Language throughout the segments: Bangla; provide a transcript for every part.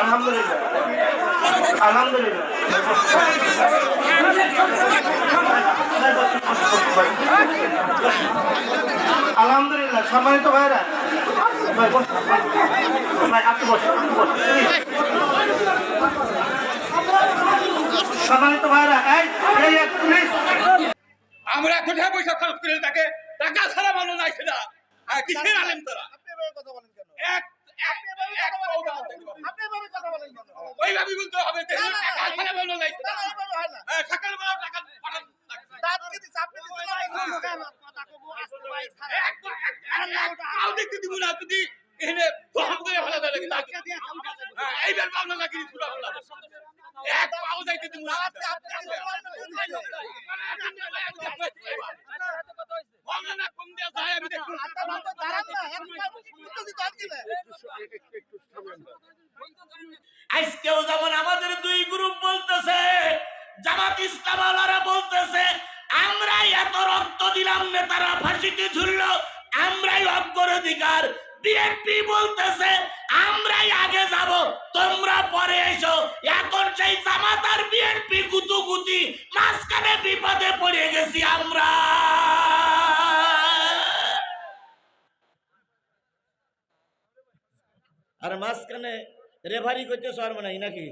আলহামদুলিল্লাহ আলহামদুলিল্লাহ আলহামদুলিল্লাহ সম্মানিত ভাইরা ভাই আপনি বসুন সম্মানিত ভাইরা আমরা কোথায় পয়সা খরচ করে তাকে টাকা ছাড়া মানুষ নাই সেটা কিসের আলেম তারা কথা বলেন কেন ওইভাবে বলতে হবে টাকা ছাড়া মানুষ নাই সকালবেলা টাকা দেখতে দিব না যদি এখানে ফর্ম করে ফেলা দেয় এইবার পাবনা নাকি এক পাও যাইতে দিব না আজকেও যেমন আমাদের দুই গ্রুপ বলতেছে, জামাত ইসলামওয়ালারা বলতেছে আমরাই এত রক্ত দিলাম নেতারা ফাঁসিতে ঝুললো, আমরাই অগ্রাধিকার। বিএনপি বলতেছে আমরাই আগে যাব, তোমরা পরে এসো। এখন সেই জামাত আর বিএনপি গুতুগুতি, মাঝখানে বিপদে পড়ে গেছি আমরা। আর মাঝখানে রেফারি করতে সরব নাই নাকি?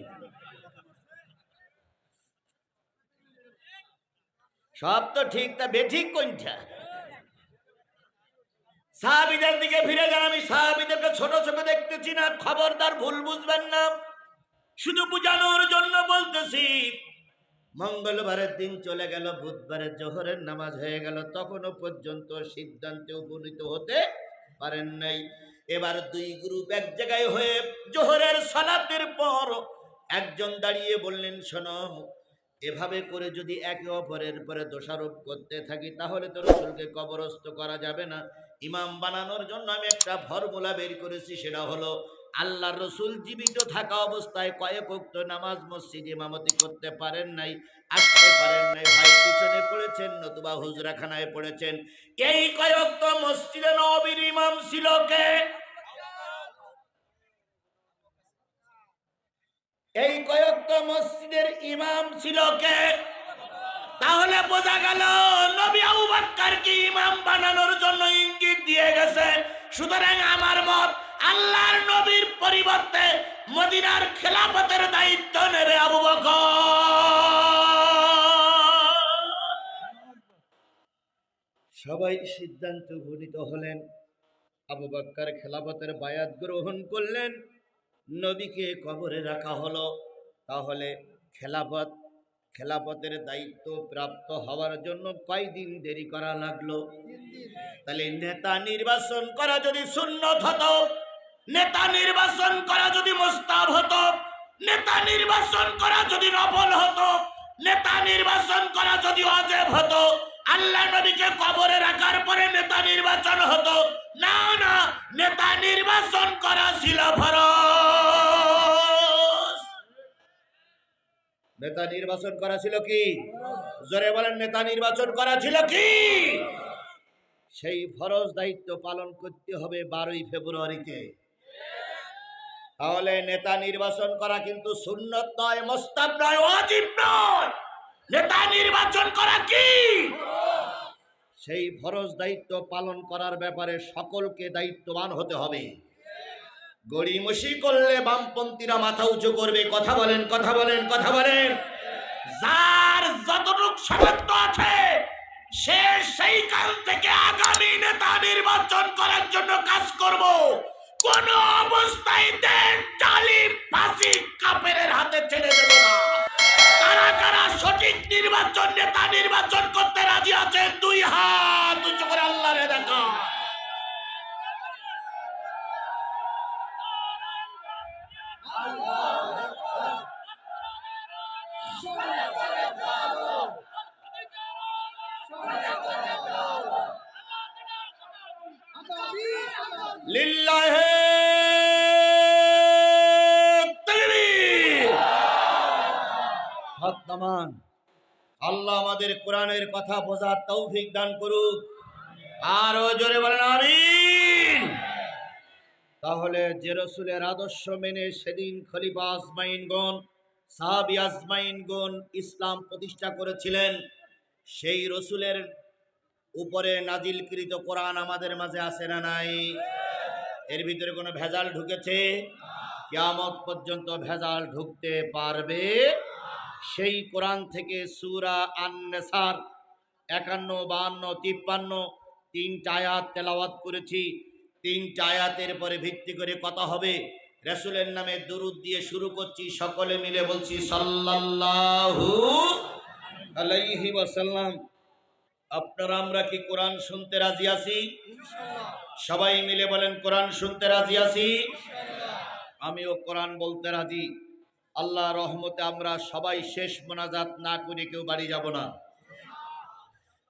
সব তো ঠিক, তা বেঠিক কোনটা? সাহাবীদের দিকে ফিরে যান। আমি সাহাবীদেরকে ছোট চোখে দেখতেছি না, খবরদার ভুল বুঝবেন না। শুধু বুঝানোর জন্য বলতেছি। মঙ্গলবারের দিন চলে গেল, বুধবারের জোহরের নামাজ হয়ে গেল, তখনও পর্যন্ত সিদ্ধান্তে উপনীত হতে পারেন নাই। এবার দুই গ্রুপ এক জায়গায় হয়ে জোহরের সালাতের পর একজন দাঁড়িয়ে বললেন, শোনো, এভাবে করে যদি একে অপরের পরে দোষারোপ করতে থাকি তাহলে তো রাসূলকে কবরস্থ করা যাবে না। ইমাম বানানোর জন্য আমি একটা ফর্মুলা বের করেছি, সেটা হলো আল্লাহর রাসূল জীবিত থাকা অবস্থায় কয়েক ওয়াক্ত নামাজ মসজিদে ইমামতি করতে পারেন নাই, আসতে পারেন নাই, হয় পিছনে পড়েছেন নতুবা হুজরাখানায় পড়েছেন। এই কয়েক ওয়াক্ত মসজিদে নববীর ইমাম ছিল কে? এই কয়েকত মসজিদের ইমাম ছিল কে? তাহলে বোঝা গেল নবী আবু বকরকে ইমাম বানানোর জন্য ইঙ্গিত দিয়ে গেছে। সুতরাং আমার মত, আল্লাহর নবীর পরিবর্তে মদিনার খেলাফতের দায়িত্ব নেবে আবু বকর। সবাই সিদ্ধান্ত উপনীত হলেন, আবু বকর খেলাফতের বায়াত গ্রহণ করলেন, নবীকে কবরে রাখা হলো। তাহলে খেলাফতের দায়িত্ব প্রাপ্ত হওয়ার জন্য কয়দিন দেরি করা লাগলো? তাহলে নেতা নির্বাচন করা যদি সুন্নত হতো, নেতা নির্বাচন করা যদি মুস্তাহাব হতো, নেতা নির্বাচন করা যদি নফল হতো, নেতা নির্বাচন করা যদি ওয়াজিব হতো, আল্লাহ নবীকে কবরে রাখার পরে নেতা নির্বাচন হতো না? না, নেতা নির্বাচন করা ছিল ফরজ। নেতা নির্বাচন করা ছিল কি? জোরে বলেন, নেতা নির্বাচন করা ছিল কি? সেই ফরজ দায়িত্ব পালন করতে হবে 12ই ফেব্রুয়ারিতে। তাহলে নেতা নির্বাচন করা কিন্তু সুন্নত নয়, মুস্তাহাব নয়, ওয়াজিব নয়। নেতা নির্বাচন করা কি? সেই ফরজ দায়িত্ব পালন করার ব্যাপারে সকলকে দায়িত্ববান হতে হবে। গড়িমসি করলে বামপন্থীরা মাথা উঁচু করবে। কথা বলেন, কথা বলেন, কথা বলেন। যার যতটুক সামর্থ্য আছে সে সেই কাল থেকে আগামী নেতা নির্বাচন করার জন্য কাজ করব। কোন অবস্থায় দেন জালিম ফাঁসি কাফেরের হাতে ছেড়ে দেব না। কারা কারা সঠিক নির্বাচন, নেতা নির্বাচন করতে রাজি আছে? দুই হাত উঁচু করে আল্লাহরে দেখা। লিল্লাহে তাকবীর। হাত নামান। আল্লাহ আমাদের কোরআনের কথা বোঝার তৌফিক দান করুক। আরো জোরে বলেন আমিন। তাহলে যে রসুলের আদর্শ মেনে সেদিন খলিফা আজমাইনগণ, সাহাবী আজমাইনগণ ইসলাম প্রতিষ্ঠা করেছিলেন, সেই রসুলের উপরে নাজিলকৃত কোরআন আমাদের মাঝে আছে না নাই? এর ভিতরে কোনো ভেজাল ঢুকেছে? কিয়ামত পর্যন্ত ভেজাল ঢুকতে পারবে? সেই কোরআন থেকে সূরা আন-নিসার 51, 52, 53 তিনটা আয়াত তেলাওয়াত করেছি। তিনটা আয়াতের পরে ভিত্তি করে কথা হবে। রাসূলের নামে দুরূদ দিয়ে শুরু করছি, সকলে মিলে বলছি সাল্লাল্লাহু আলাইহি ওয়াসাল্লাম। আপনারা আমরা কি কোরআন শুনতে রাজি আছি? সবাই মিলে বলেন কোরআন শুনতে রাজি আছি। আমিও কোরআন বলতে রাজি। আল্লাহ রহমতে আমরা সবাই শেষ মোনাজাত না করে কেউ বাড়ি যাব না।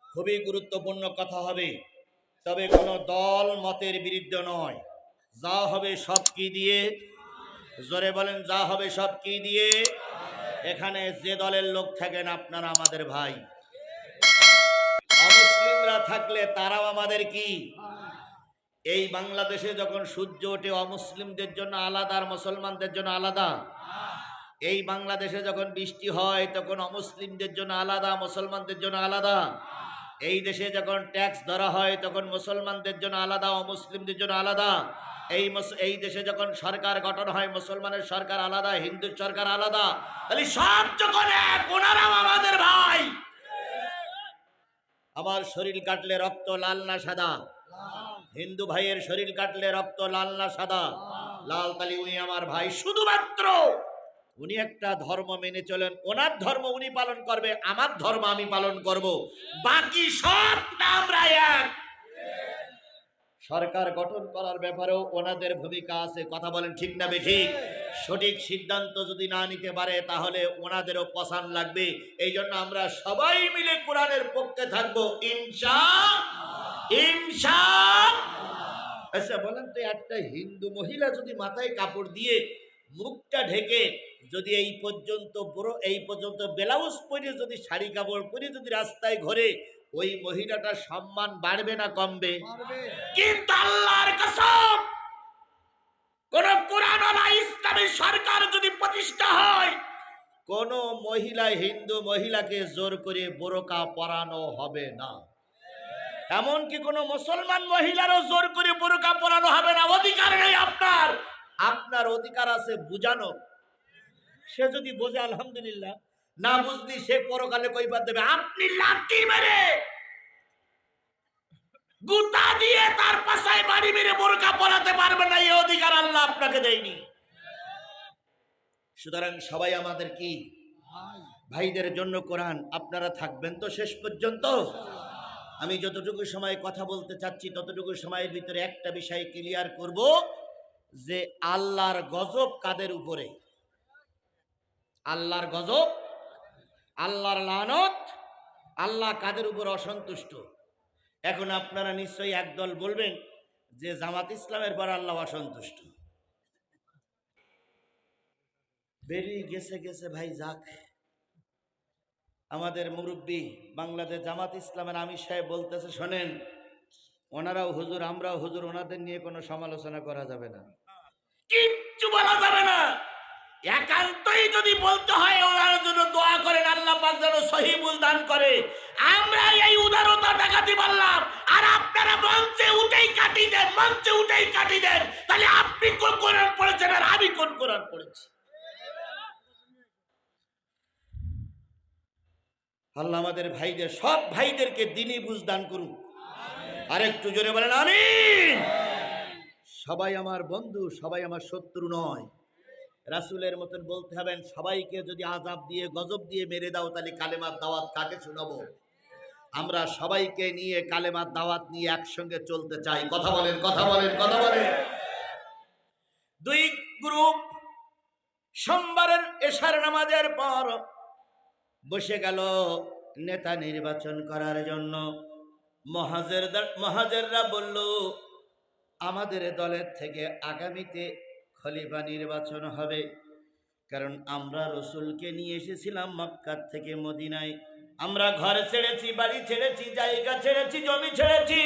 খুবই গুরুত্বপূর্ণ কথা হবে, তবে কোনো দল মতের বিরুদ্ধে নয়। যা হবে সব কি দিয়ে? জোরে বলেন, যা হবে সব কি দিয়ে? এখানে যে দলের লোক থাকেন আপনারা আমাদের ভাই। অমুসলিমরা থাকলে তারাও আমাদের কি? এই বাংলাদেশে যখন সূর্য ওঠে অমুসলিমদের জন্য আলাদা আর মুসলমানদের জন্য আলাদা। এই বাংলাদেশে যখন বৃষ্টি হয় তখন অমুসলিমদের জন্য আলাদা, মুসলমানদের জন্য আলাদা। এই দেশে যখন ট্যাক্স ধরা হয় তখন মুসলমানদের জন্য আলাদা, অমুসলিমদের জন্য আলাদা। এই দেশে যখন সরকার গঠন হয় মুসলমানের সরকার আলাদা, হিন্দুর সরকার আলাদা। তাহলে সব যখন এক, ওনারাও আমাদের ভাই। আমার শরীর কাটলে রক্ত লাল না সাদা? হিন্দু ভাইয়ের শরীর কাটলে রক্ত লাল না সাদা? লাল। তালি উনি আমার ভাই। শুধুমাত্র উনি একটা ধর্ম মেনে চলেন, ওনার ধর্ম উনি পালন করবে, আমার ধর্ম আমি পালন করব, বাকি সব আমরা এক। সরকার গঠন করার ব্যাপারেও ওনাদের ভূমিকা আছে। কথা বলেন ঠিক না বেঠিক? সঠিক সিদ্ধান্ত যদি না নিতে পারে তাহলে ওনাদেরও পছন্দ লাগবে। এই জন্য আমরা সবাই মিলে কোরআনের পক্ষে থাকবো ইনশাআল্লাহ। আচ্ছা বলেন তো, একটা হিন্দু মহিলা যদি মাথায় কাপড় দিয়ে মুখটা ঢেকে যদি এই পর্যন্ত ব্লাউজ পরে, যদি শাড়ি কাপড় পরে যদি রাস্তায় ঘোরে, ওই মহিলাটার সম্মান বাড়বে না কমবে? কিন্তু আল্লাহর কসম, কোন কোরআনওয়ালা ইসলামী সরকার যদি প্রতিষ্ঠা হয়, কোন মহিলা হিন্দু মহিলাকে জোর করে বোরকা পরানো হবে না। এমনকি কোন মুসলমান মহিলারও জোর করে বোরকা পরানো হবে না। অধিকার নেই আপনার। আপনার অধিকার আছে বুঝানো। সে যদি বোঝে আলহামদুলিল্লাহ, না বুঝলি সে পরকালে কৈফিয়ত দেবে। আপনি লাঠি মেরে গুতা দিয়ে তার পাশায় বাড়ি মেরে বোরকা পরাতে পারবেন না, এই অধিকার আল্লাহ আপনাকে দেয়নি। সুতরাং সবাই আমাদের কি ভাইদের জন্য কোরআন। আপনারা থাকবেন তো শেষ পর্যন্ত? আমি যতটুকু সময় কথা বলতে চাচ্ছি ততটুকু সময়ের ভিতরে একটা বিষয় ক্লিয়ার করব, যে আল্লাহর গজব কাদের উপরে? আল্লাহর গজব, আল্লাহর লানত, আল্লাহ কাদের উপর অসন্তুষ্ট? এখন আপনারা নিশ্চয়ই একদল বলবেন যে জামাত ইসলামের পর আল্লাহ অসন্তুষ্ট। বেরিয়ে গেছে ভাই, যাক। আমাদের মুরব্বী বাংলাদেশ জামাত ইসলামের আমির সাহেব বলতেছে, শোনেন, ওনারাও হুজুর আমরাও হুজুর, ওনাদের নিয়ে কোনো সমালোচনা করা যাবে না, কিচ্ছু বলা যাবে না। একান্তই যদি বলতে হয় ওনার জন্য দোয়া করেন, আল্লাহ পাক যেন সহিবুল দান করে। আমরা এই উদারতা দেখাতে পারলাম, আর আপনারা মঞ্চে উঠেই কাটি দেন। তাহলে আপনি কোন কোরআন পড়েছেন আর আমি কোন কোরআন পড়েছি? আল্লাহ আমাদের ভাইদের, সব ভাইদেরকে দ্বীনি বুঝ দান করুন। আর একটু জোরে বলেন আমিন। সবাই আমার বন্ধু, সবাই আমার শত্রু নয়। রাসূলের মতন বলতে হবেন, সবাইকে যদি আযাব দিয়ে গজব দিয়ে মেরে দাও তাহলে কালেমার দাওয়াত কাকে শোনাবো? আমরা সবাইকে নিয়ে কালেমার দাওয়াত নিয়ে একসঙ্গে চলতে চাই। কথা বলেন। দুই গ্রুপ সোমবারের এশার নামাজের পর বসে গেল নেতা নির্বাচন করার জন্য। মহাজেররা বলল, আমাদের দলের থেকে আগামীতে খলিফা নির্বাচন হবে, কারণ আমরা রসুলকে নিয়ে এসেছিলাম মক্কা থেকে মদিনায়। আমরা ঘর ছেড়েছি, বাড়ি ছেড়েছি, জায়গা ছেড়েছি, জমি ছেড়েছি,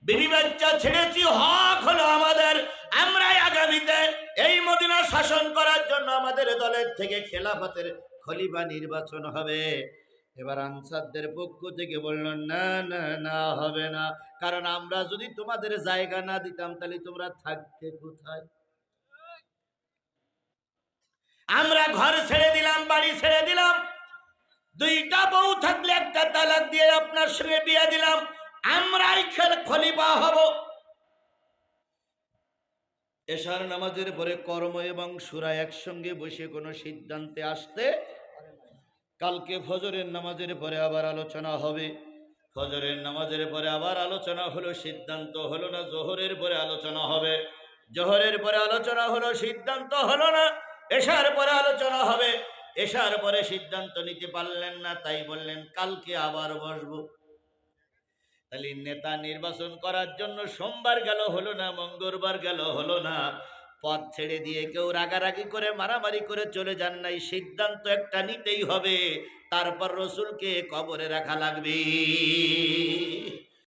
বিবি বাচ্চা ছেড়েছি, হক হলো আমাদের। আমরাই আগামীতে এই মদিনা শাসন করার জন্য আমাদের দলের থেকে খেলাফতের খলিফা নির্বাচন হবে। এবার আনসারদের পক্ষ থেকে বলল, না না না, হবে না, কারণ আমরা যদি তোমাদের জায়গা না দিতাম তাহলে তোমরা থাকতে কোথায়? আমরা ঘর ছেড়ে দিলাম, বাড়ি ছেড়ে দিলাম, দুইটা বউ থাকলে একটা তালাক দিয়ে আপনার সঙ্গে বিয়ে দিলাম, আমরাই খলিফা হব। এশার নামাজের পরে কর্ম এবং সূরা একসঙ্গে বসে কোনো সিদ্ধান্তে আসতে, কালকে ফজরের নামাজের পরে আবার আলোচনা হবে। ফজরের নামাজের পরে আবার আলোচনা হলো, সিদ্ধান্ত হলো না। জোহরের পরে আলোচনা হবে, জোহরের পরে আলোচনা হলো, সিদ্ধান্ত হলো না। এশার পরে আলোচনা হবে, এশার পরে সিদ্ধান্ত নিতে পারলেন না, তাই বললেন কালকে আবার বসবো। তাহলে নেতা নির্বাচন করার জন্য সোমবার গেল হলো না, মঙ্গলবার গেল হলো না, পথ ছেড়ে দিয়ে কেউ রাগারাগি করে মারামারি করে চলে যান নাই। সিদ্ধান্ত একটা নিতেই হবে, তারপর রসুলকে কবরে রাখা লাগবে।